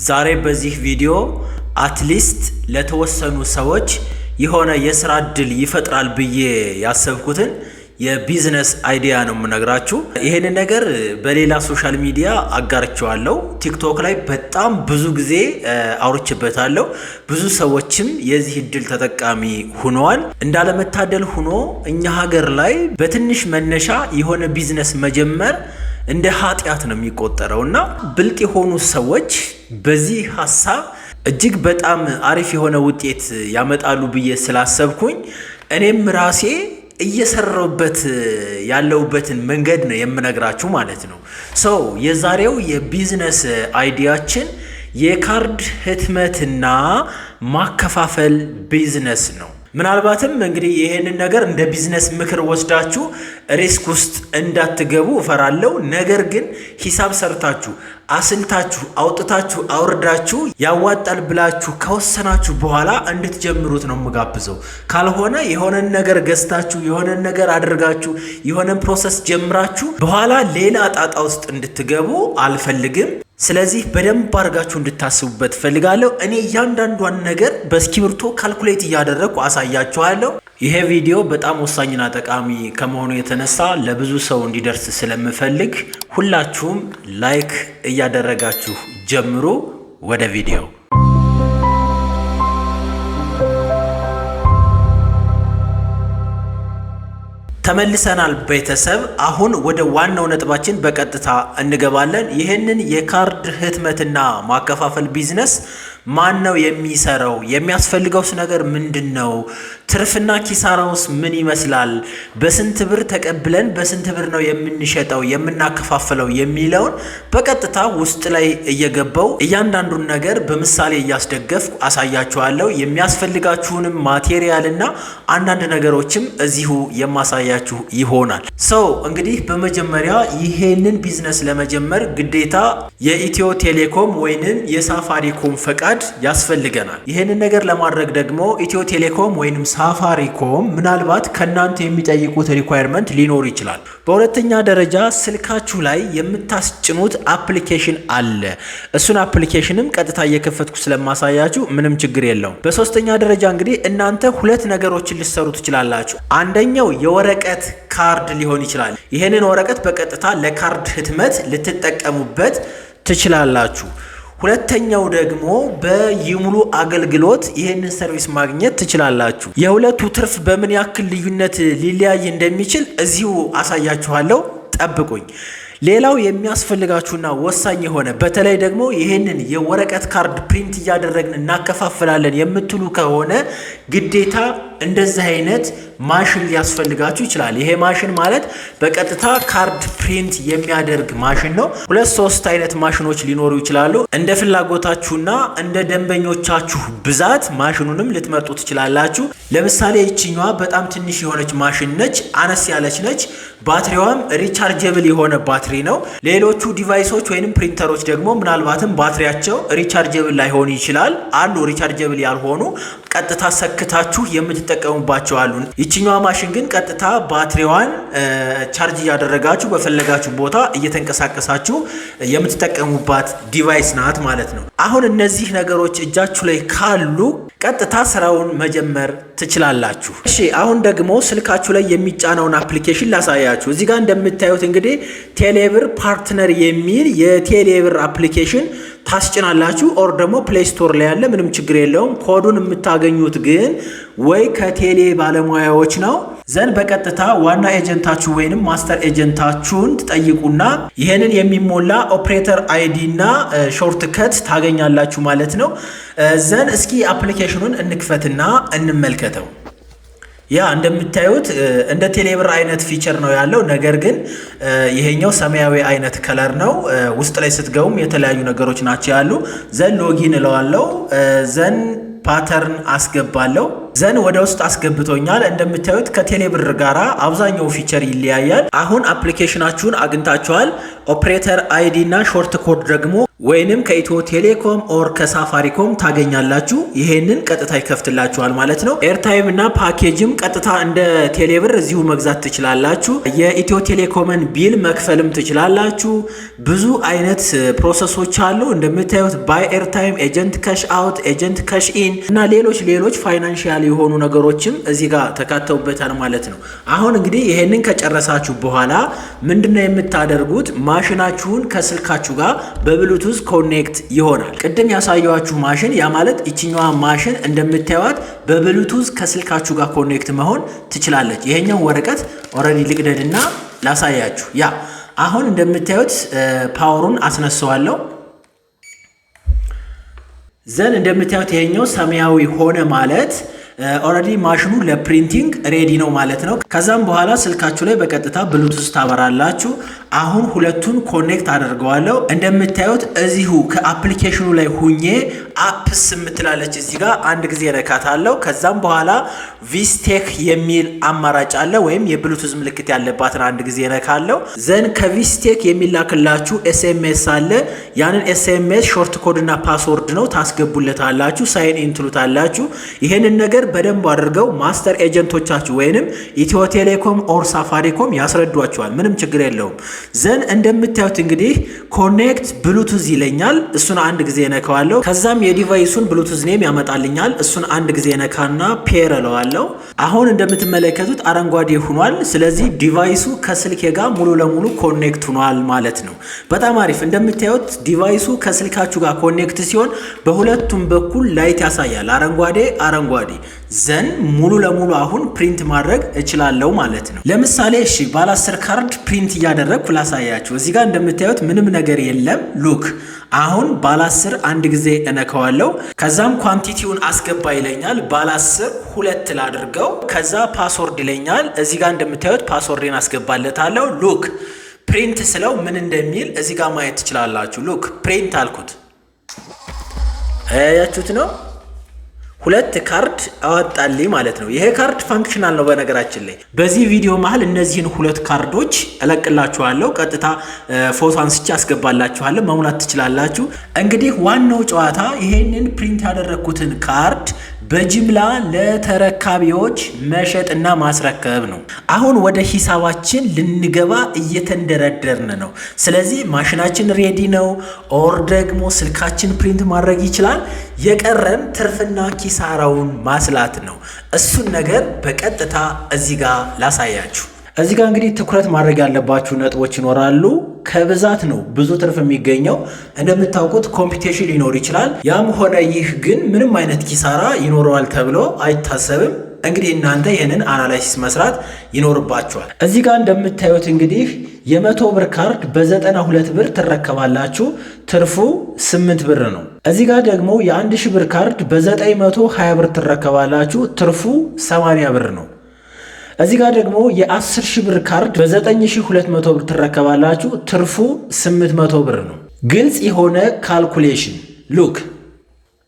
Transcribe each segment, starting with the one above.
ዛሬ በዚህ ቪዲዮ አትሊስት ለተወሰኑ ሰዎች የሆነ የሥራ እድል ይፈጥራል ብዬ ያሰብኩትን የቢዝነስ አይዲያ ነው የምነግራችሁ። ይሄን ነገር በሌላ ሶሻል ሚዲያ አጋርቼዋለሁ። ቲክቶክ ላይ በጣም ብዙ ጊዜ አውርቼበታለሁ። ብዙ ሰዎችም የዚህ እድል ተጠቃሚ ሆነዋል። እንዳለመታደል ሆኖ እኛ ሀገር ላይ በትንሽ መነሻ የሆነ ቢዝነስ መጀመር እንደ ኃጢአት ነው የሚቆጠረው እና ብልጥ የሆኑ ሰዎች በዚህ ሐሳብ እጅግ በጣም አሪፍ የሆነ ውጤት ያመጣሉ ብዬ ስላሰብኩኝ እኔም ራሴ እየሰራሁበት ያለሁበትን መንገድ ነው የምነግራችሁ ማለት ነው። የዛሬው የቢዝነስ አይዲያችን የካርድ ህትመትና ማከፋፈል ቢዝነስ ነው። ምናልባትም እንግዲህ ይሄንን ነገር እንደ ቢዝነስ ምክር ወስዳችሁ ሪስክ ውስጥ እንዳትገቡ እፈራለሁ። ነገር ግን ሂሳብ ሰርታችሁ አስልታችሁ አውጥታችሁ አውርዳችሁ ያዋጣል ብላችሁ ከወሰናችሁ በኋላ እንድትጀምሩት ነው የምጋብዘው። ካልሆነ የሆነን ነገር ገዝታችሁ የሆነን ነገር አድርጋችሁ የሆነን ፕሮሰስ ጀምራችሁ በኋላ ሌላ ጣጣ ውስጥ እንድትገቡ አልፈልግም። ስለዚህ በደንብ አድርጋችሁ እንድታስቡበት ፈልጋለሁ። እኔ እያንዳንዷን ነገር በእስክሪብቶ ካልኩሌት እያደረግኩ አሳያችኋለሁ። ይሄ ቪዲዮ በጣም ወሳኝና ጠቃሚ ከመሆኑ የተነሳ ለብዙ ሰው እንዲደርስ ስለምፈልግ ሁላችሁም ላይክ እያደረጋችሁ ጀምሩ። ወደ ቪዲዮ ተመልሰናል ቤተሰብ። አሁን ወደ ዋናው ነጥባችን በቀጥታ እንገባለን። ይህንን የካርድ ህትመትና ማከፋፈል ቢዝነስ ማን ነው የሚሰራው? የሚያስፈልገውስ ነገር ምንድነው? ትርፍና ኪሳራውስ ምን ይመስላል? በስንት ብር ተቀብለን በስንት ብር ነው የምንሸጠው የምናከፋፍለው የሚለውን በቀጥታ ውስጥ ላይ እየገባው እያንዳንዱን ነገር በምሳሌ እያስደገፍኩ አሳያችኋለሁ። የሚያስፈልጋችሁንም ማቴሪያልና አንዳንድ ነገሮችም እዚሁ የማሳያችሁ ይሆናል። እንግዲህ በመጀመሪያ ይሄንን ቢዝነስ ለመጀመር ግዴታ የኢትዮ ቴሌኮም ወይንም የሳፋሪኮም ፈቃድ ያስፈልገናል። ይሄንን ነገር ለማድረግ ደግሞ ኢትዮ ቴሌኮም ወይንም ሳፋሪኮም ምናልባት ከናንተ የሚጠይቁት ሪኳየርመንት ሊኖር ይችላል። በሁለተኛ ደረጃ ስልካችሁ ላይ የምታስጭኑት አፕሊኬሽን አለ። እሱን አፕሊኬሽንም ቀጥታ እየከፈትኩ ስለማሳያችሁ ምንም ችግር የለውም። በሶስተኛ ደረጃ እንግዲህ እናንተ ሁለት ነገሮችን ልትሰሩ ትችላላችሁ። አንደኛው የወረቀት ካርድ ሊሆን ይችላል። ይሄንን ወረቀት በቀጥታ ለካርድ ህትመት ልትጠቀሙበት ትችላላችሁ። ሁለተኛው ደግሞ በይሙሉ አገልግሎት ይሄንን ሰርቪስ ማግኘት ትችላላችሁ። የሁለቱ ትርፍ በምን ያክል ልዩነት ሊለያይ እንደሚችል እዚሁ አሳያችኋለሁ። ጠብቁኝ። ሌላው የሚያስፈልጋችሁና ወሳኝ የሆነ በተለይ ደግሞ ይሄንን የወረቀት ካርድ ፕሪንት እያደረግን እናከፋፍላለን የምትሉ ከሆነ ግዴታ እንደዚህ አይነት ማሽን ሊያስፈልጋችሁ ይችላል። ይሄ ማሽን ማለት በቀጥታ ካርድ ፕሪንት የሚያደርግ ማሽን ነው። 2-3 አይነት ማሽኖች ሊኖሩ ይችላሉ። እንደ ፍላጎታችሁና እንደ ደንበኞቻችሁ ብዛት ማሽኑንም ልትመርጡ ትችላላችሁ። ለምሳሌ ይችኛዋ በጣም ትንሽ የሆነች ማሽን ነች፣ አነስ ያለች ነች። ባትሪዋም ሪቻርጀብል የሆነ ባትሪ ነው። ሌሎቹ ዲቫይሶች ወይንም ፕሪንተሮች ደግሞ ምናልባትም ባትሪያቸው ሪቻርጀብል ላይሆኑ ይችላል። አሉ ሪቻርጀብል ያልሆኑ ቀጥታ ሰክታችሁ የምትጠቀሙባቸው አሉ። ይችኛዋ ማሽን ግን ቀጥታ ባትሪዋን ቻርጅ እያደረጋችሁ በፈለጋችሁ ቦታ እየተንቀሳቀሳችሁ የምትጠቀሙባት ዲቫይስ ናት ማለት ነው። አሁን እነዚህ ነገሮች እጃችሁ ላይ ካሉ ቀጥታ ስራውን መጀመር ትችላላችሁ። እሺ አሁን ደግሞ ስልካችሁ ላይ የሚጫነውን አፕሊኬሽን ላሳያችሁ። እዚህ ጋር እንደምታዩት እንግዲህ ቴሌብር ፓርትነር የሚል የቴሌብር አፕሊኬሽን ታስጭናላችሁ። ኦር ደግሞ ፕሌይ ስቶር ላይ ያለ ምንም ችግር የለውም። ኮዱን የምታገኙት ግን ወይ ከቴሌ ባለሙያዎች ነው። ዘንድ በቀጥታ ዋና ኤጀንታችሁ ወይንም ማስተር ኤጀንታችሁን ትጠይቁና ይሄንን የሚሞላ ኦፕሬተር አይዲ እና ሾርት ከት ታገኛላችሁ ማለት ነው። ዘንድ እስኪ አፕሊኬሽኑን እንክፈትና እንመልከተው። ያ እንደምታዩት እንደ ቴሌብር አይነት ፊቸር ነው ያለው። ነገር ግን ይሄኛው ሰማያዊ አይነት ከለር ነው። ውስጥ ላይ ስትገቡም የተለያዩ ነገሮች ናቸው ያሉ። ዘን ሎጊን እለዋለሁ። ዘን ፓተርን አስገባለሁ። ዘን ወደ ውስጥ አስገብቶኛል። እንደምታዩት ከቴሌብር ጋራ አብዛኛው ፊቸር ይለያያል። አሁን አፕሊኬሽናችሁን አግኝታችኋል። ኦፕሬተር አይዲ እና ሾርት ኮድ ደግሞ ወይንም ከኢትዮ ቴሌኮም ኦር ከሳፋሪኮም ታገኛላችሁ። ይሄንን ቀጥታ ይከፍትላችኋል ማለት ነው። ኤርታይም እና ፓኬጅም ቀጥታ እንደ ቴሌብር እዚሁ መግዛት ትችላላችሁ። የኢትዮ ቴሌኮምን ቢል መክፈልም ትችላላችሁ። ብዙ አይነት ፕሮሰሶች አሉ። እንደምታዩት ባይ ኤርታይም፣ ኤጀንት ካሽ አውት፣ ኤጀንት ካሽ ኢን እና ሌሎች ፋይናንሻል የሆኑ ነገሮችም እዚህ ጋር ተካተውበታል ማለት ነው። አሁን እንግዲህ ይሄንን ከጨረሳችሁ በኋላ ምንድነው የምታደርጉት? ማሽናችሁን ከስልካችሁ ጋር በብሉቱዝ ኮኔክት ይሆናል። ቅድም ያሳየዋችሁ ማሽን ያ ማለት እቺኛዋ ማሽን እንደምታዩት በብሉቱዝ ከስልካችሁ ጋር ኮኔክት መሆን ትችላለች። ይሄኛው ወረቀት ኦሬዲ ልቅደድና ላሳያችሁ። ያ አሁን እንደምታዩት ፓወሩን አስነሳዋለሁ። ዘን እንደምታዩት ይሄኛው ሰማያዊ ሆነ ማለት ኦሬዲ ማሽኑ ለፕሪንቲንግ ሬዲ ነው ማለት ነው። ከዛም በኋላ ስልካችሁ ላይ በቀጥታ ብሉቱዝ ታበራላችሁ። አሁን ሁለቱን ኮኔክት አደርገዋለሁ። እንደምታዩት እዚሁ ከአፕሊኬሽኑ ላይ ሁኜ አፕስ የምትላለች እዚህ ጋር አንድ ጊዜ ነካታለሁ። ከዛም በኋላ ቪስቴክ የሚል አማራጭ አለ ወይም የብሉቱዝ ምልክት ያለባትን አንድ ጊዜ ነካለሁ። ዘን ከቪስቴክ የሚላክላችሁ ኤስኤምኤስ አለ። ያንን ኤስኤምኤስ ሾርት ኮድ እና ፓስወርድ ነው ታስገቡለታላችሁ። ሳይን ኢን ትሉታላችሁ። ይሄንን ነገር በደንብ አድርገው ማስተር ኤጀንቶቻችሁ ወይንም ኢትዮ ቴሌኮም ኦር ሳፋሪኮም ያስረዷቸዋል። ምንም ችግር የለውም። ዘን እንደምታዩት እንግዲህ ኮኔክት ብሉቱዝ ይለኛል። እሱን አንድ ጊዜ ነካዋለሁ። ከዛም የዲቫይሱን ብሉቱዝ ኔም ያመጣልኛል። እሱን አንድ ጊዜ ነካና ፔር እለዋለሁ። አሁን እንደምትመለከቱት አረንጓዴ ሆኗል። ስለዚህ ዲቫይሱ ከስልኬ ጋር ሙሉ ለሙሉ ኮኔክት ሆኗል ማለት ነው። በጣም አሪፍ። እንደምታዩት ዲቫይሱ ከስልካችሁ ጋር ኮኔክት ሲሆን በሁለቱም በኩል ላይት ያሳያል። አረንጓዴ ዘን ሙሉ ለሙሉ አሁን ፕሪንት ማድረግ እችላለሁ ማለት ነው። ለምሳሌ እሺ ባለ 10 ካርድ ፕሪንት እያደረግኩ ላሳያችሁ። እዚህ ጋር እንደምታዩት ምንም ነገር የለም። ሉክ አሁን ባለ 10 አንድ ጊዜ እነካዋለሁ። ከዛም ኳንቲቲውን አስገባ ይለኛል። ባለ 10 2 ላድርገው። ከዛ ፓስወርድ ይለኛል። እዚህ ጋር እንደምታዩት ፓስወርድን አስገባለታለሁ። ሉክ ፕሪንት ስለው ምን እንደሚል እዚህ ጋር ማየት ትችላላችሁ። ሉክ ፕሪንት አልኩት። አያችሁት ነው 2 ካርድ አወጣልኝ ማለት ነው። ይሄ ካርድ ፋንክሽናል ነው። በነገራችን ላይ በዚህ ቪዲዮ መሃል እነዚህን 2 ካርዶች እለቅላችኋለሁ። ቀጥታ ፎቶ አንስቼ አስገባላችኋለሁ። መሙላት ትችላላችሁ። እንግዲህ ዋናው ጨዋታ ይሄንን ፕሪንት ያደረኩትን ካርድ በጅምላ ለተረካቢዎች መሸጥና ማስረከብ ነው። አሁን ወደ ሂሳባችን ልንገባ እየተንደረደርን ነው። ስለዚህ ማሽናችን ሬዲ ነው ኦር ደግሞ ስልካችን ፕሪንት ማድረግ ይችላል። የቀረን ትርፍና ኪሳራውን ማስላት ነው። እሱን ነገር በቀጥታ እዚህ ጋር ላሳያችሁ። እዚህ ጋር እንግዲህ ትኩረት ማድረግ ያለባችሁ ነጥቦች ይኖራሉ። ከብዛት ነው ብዙ ትርፍ የሚገኘው። እንደምታውቁት ኮምፒቲሽን ሊኖር ይችላል። ያም ሆነ ይህ ግን ምንም አይነት ኪሳራ ይኖረዋል ተብሎ አይታሰብም። እንግዲህ እናንተ ይህንን አናላይሲስ መስራት ይኖርባችኋል። እዚህ ጋር እንደምታዩት እንግዲህ የ100 ብር ካርድ በ92 ብር ትረከባላችሁ። ትርፉ 8 ብር ነው። እዚህ ጋር ደግሞ የ1000 ብር ካርድ በ920 ብር ትረከባላችሁ። ትርፉ 80 ብር ነው። እዚህ ጋር ደግሞ የ10,000 ብር ካርድ በ9200 ብር ትረከባላችሁ። ትርፉ 800 ብር ነው። ግልጽ የሆነ ካልኩሌሽን። ሉክ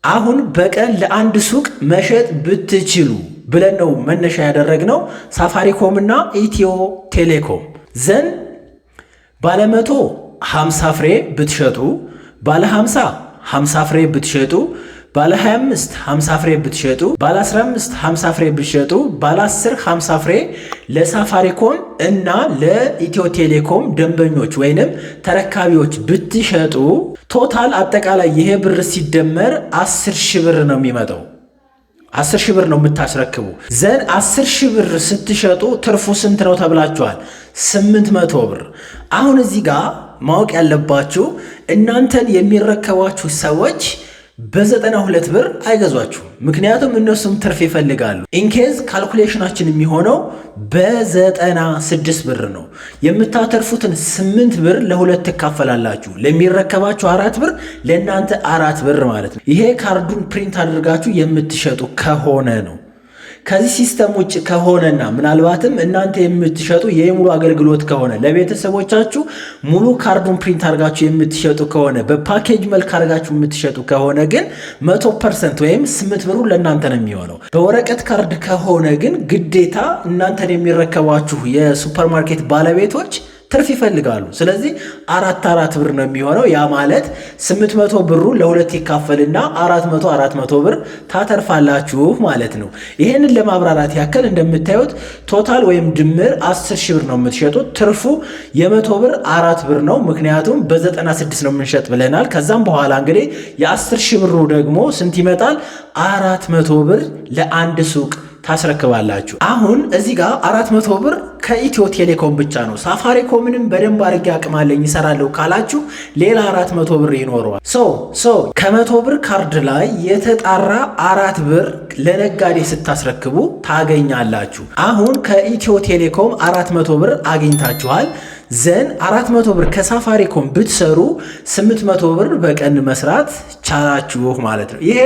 አሁን በቀን ለአንድ ሱቅ መሸጥ ብትችሉ ብለን ነው መነሻ ያደረግነው ሳፋሪኮም እና ኢትዮ ቴሌኮም። ዘን ባለ 100 50 ፍሬ ብትሸጡ፣ ባለ 50 ፍሬ ብትሸጡ፣ ባለ 25 50 ፍሬ ብትሸጡ፣ ባለ 15 50 ፍሬ ብትሸጡ፣ ባለ 10 50 ፍሬ ለሳፋሪኮም እና ለኢትዮ ቴሌኮም ደንበኞች ወይንም ተረካቢዎች ብትሸጡ ቶታል አጠቃላይ ይሄ ብር ሲደመር 10,000 ብር ነው የሚመጣው። 10,000 ብር ነው የምታስረክቡ። ዘን 10,000 ብር ስትሸጡ ትርፉ ስንት ነው ተብላችኋል? 800 ብር። አሁን እዚህ ጋር ማወቅ ያለባችሁ እናንተን የሚረከቧችሁ ሰዎች በ92 ብር አይገዟችሁም። ምክንያቱም እነሱም ትርፍ ይፈልጋሉ። ኢንኬዝ ካልኩሌሽናችን የሚሆነው በ96 ብር ነው። የምታተርፉትን 8 ብር ለ2 ትካፈላላችሁ። ለሚረከባችሁ 4 ብር፣ ለእናንተ 4 ብር ማለት ነው። ይሄ ካርዱን ፕሪንት አድርጋችሁ የምትሸጡ ከሆነ ነው። ከዚህ ሲስተም ውጭ ከሆነና ምናልባትም እናንተ የምትሸጡ የሙሉ አገልግሎት ከሆነ ለቤተሰቦቻችሁ ሙሉ ካርዱን ፕሪንት አድርጋችሁ የምትሸጡ ከሆነ በፓኬጅ መልክ አድርጋችሁ የምትሸጡ ከሆነ ግን 100% ወይም 8 ብሩ ለእናንተ ነው የሚሆነው። በወረቀት ካርድ ከሆነ ግን ግዴታ እናንተን የሚረከቧችሁ የሱፐርማርኬት ባለቤቶች ትርፍ ይፈልጋሉ። ስለዚህ 4 ብር ነው የሚሆነው። ያ ማለት 800 ብሩ ለሁለት ይካፈልና 400 ብር ታተርፋላችሁ ማለት ነው። ይሄንን ለማብራራት ያክል እንደምታዩት ቶታል ወይም ድምር 10 ሺህ ብር ነው የምትሸጡት። ትርፉ የ100 ብር 4 ብር ነው። ምክንያቱም በ96 ነው የምንሸጥ ብለናል። ከዛም በኋላ እንግዲህ የ10 ሺህ ብሩ ደግሞ ስንት ይመጣል? 400 ብር ለአንድ ሱቅ ታስረክባላችሁ። አሁን እዚህ ጋር 400 ብር ከኢትዮ ቴሌኮም ብቻ ነው። ሳፋሪኮምንም በደንብ አድርጌ አቅማለኝ ይሰራለሁ ካላችሁ ሌላ 400 ብር ይኖረዋል። ከ100 ብር ካርድ ላይ የተጣራ 4 ብር ለነጋዴ ስታስረክቡ ታገኛላችሁ። አሁን ከኢትዮ ቴሌኮም 400 ብር አግኝታችኋል። ዘን 400 ብር ከሳፋሪኮም ብትሰሩ 800 ብር በቀን መስራት ቻላችሁ ማለት ነው። ይሄ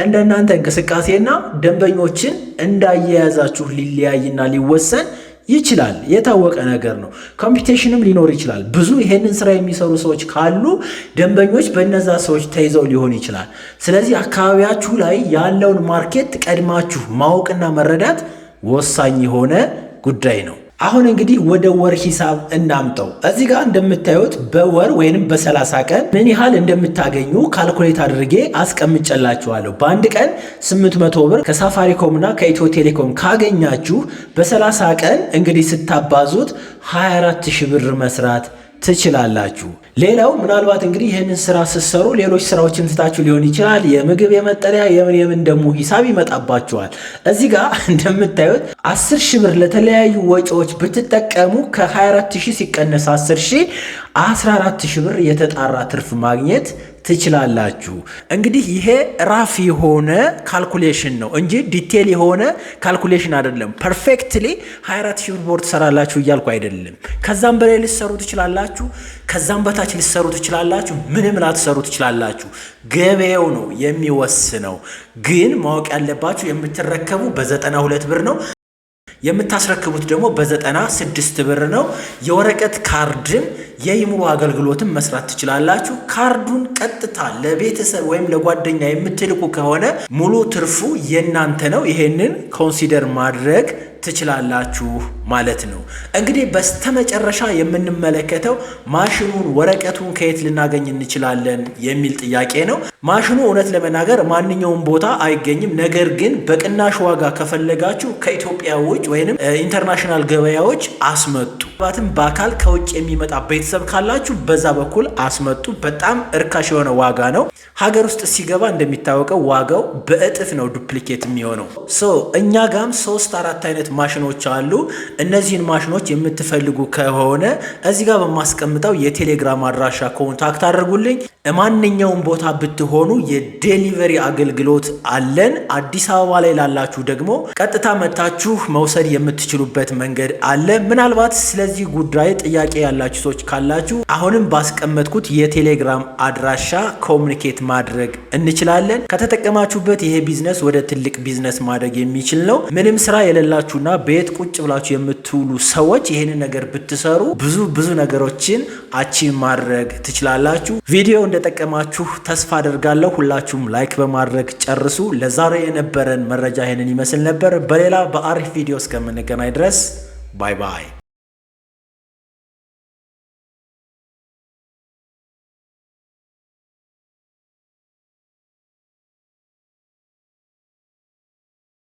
እንደናንተ እንቅስቃሴና ደንበኞችን እንዳያያዛችሁ ሊለያይና ሊወሰን ይችላል። የታወቀ ነገር ነው። ኮምፒቲሽንም ሊኖር ይችላል። ብዙ ይሄንን ስራ የሚሰሩ ሰዎች ካሉ ደንበኞች በእነዛ ሰዎች ተይዘው ሊሆን ይችላል። ስለዚህ አካባቢያችሁ ላይ ያለውን ማርኬት ቀድማችሁ ማወቅና መረዳት ወሳኝ የሆነ ጉዳይ ነው። አሁን እንግዲህ ወደ ወር ሂሳብ እናምጠው። እዚህ ጋር እንደምታዩት በወር ወይንም በ30 ቀን ምን ያህል እንደምታገኙ ካልኩሌት አድርጌ አስቀምጨላችኋለሁ። በአንድ ቀን 800 ብር ከሳፋሪኮም እና ከኢትዮ ቴሌኮም ካገኛችሁ በ30 ቀን እንግዲህ ስታባዙት 24000 ብር መስራት ትችላላችሁ። ሌላው ምናልባት እንግዲህ ይህንን ስራ ስትሰሩ ሌሎች ስራዎችን ትታችሁ ሊሆን ይችላል። የምግብ የመጠለያ የምን ደግሞ ሂሳብ ይመጣባችኋል። እዚህ ጋር እንደምታዩት 10,000 ብር ለተለያዩ ወጪዎች ብትጠቀሙ ከ24000 ሲቀነስ 10,000 14,000 ብር የተጣራ ትርፍ ማግኘት ትችላላችሁ። እንግዲህ ይሄ ራፍ የሆነ ካልኩሌሽን ነው እንጂ ዲቴል የሆነ ካልኩሌሽን አይደለም። ፐርፌክትሊ 24000 ብር ቦርድ ትሰራላችሁ እያልኩ አይደለም። ከዛም በላይ ልትሰሩ ትችላላችሁ፣ ከዛም በታች ልትሰሩ ትችላላችሁ፣ ምንም ላትሰሩ ትችላላችሁ። ገበያው ነው የሚወስነው። ግን ማወቅ ያለባችሁ የምትረከቡ በ92 ብር ነው፣ የምታስረክቡት ደግሞ በ96 ብር ነው። የወረቀት ካርድም የይሙሩ አገልግሎትን መስራት ትችላላችሁ። ካርዱን ቀጥታ ለቤተሰብ ወይም ለጓደኛ የምትልኩ ከሆነ ሙሉ ትርፉ የናንተ ነው። ይሄንን ኮንሲደር ማድረግ ትችላላችሁ ማለት ነው። እንግዲህ በስተመጨረሻ የምንመለከተው ማሽኑን ወረቀቱን ከየት ልናገኝ እንችላለን የሚል ጥያቄ ነው። ማሽኑ እውነት ለመናገር ማንኛውም ቦታ አይገኝም። ነገር ግን በቅናሽ ዋጋ ከፈለጋችሁ ከኢትዮጵያ ውጭ ወይንም ኢንተርናሽናል ገበያዎች አስመጡ። ባትም በአካል ከውጭ የሚመጣ ቤተሰብ ካላችሁ በዛ በኩል አስመጡ። በጣም እርካሽ የሆነ ዋጋ ነው። ሀገር ውስጥ ሲገባ እንደሚታወቀው ዋጋው በእጥፍ ነው ዱፕሊኬት የሚሆነው። እኛ ጋም 3-4 አይነት ማሽኖች አሉ። እነዚህን ማሽኖች የምትፈልጉ ከሆነ እዚህ ጋር በማስቀምጠው የቴሌግራም አድራሻ ኮንታክት አድርጉልኝ። ማንኛውም ቦታ ብትሆኑ የዴሊቨሪ አገልግሎት አለን። አዲስ አበባ ላይ ላላችሁ ደግሞ ቀጥታ መታችሁ መውሰድ የምትችሉበት መንገድ አለ። ምናልባት ስለዚህ ጉዳይ ጥያቄ ያላችሁ ሰዎች ካላችሁ አሁንም ባስቀመጥኩት የቴሌግራም አድራሻ ኮሙኒኬት ማድረግ እንችላለን። ከተጠቀማችሁበት ይሄ ቢዝነስ ወደ ትልቅ ቢዝነስ ማድረግ የሚችል ነው። ምንም ስራ የሌላችሁና ቤት ቁጭ ብላችሁ የምትውሉ ሰዎች ይሄንን ነገር ብትሰሩ ብዙ ነገሮችን አቺቭ ማድረግ ትችላላችሁ። ቪዲዮ እንደጠቀማችሁ ተስፋ አደርጋለሁ። ሁላችሁም ላይክ በማድረግ ጨርሱ። ለዛሬ የነበረን መረጃ ይሄንን ይመስል ነበር። በሌላ በአሪፍ ቪዲዮ እስከምንገናኝ ድረስ ባይ ባይ።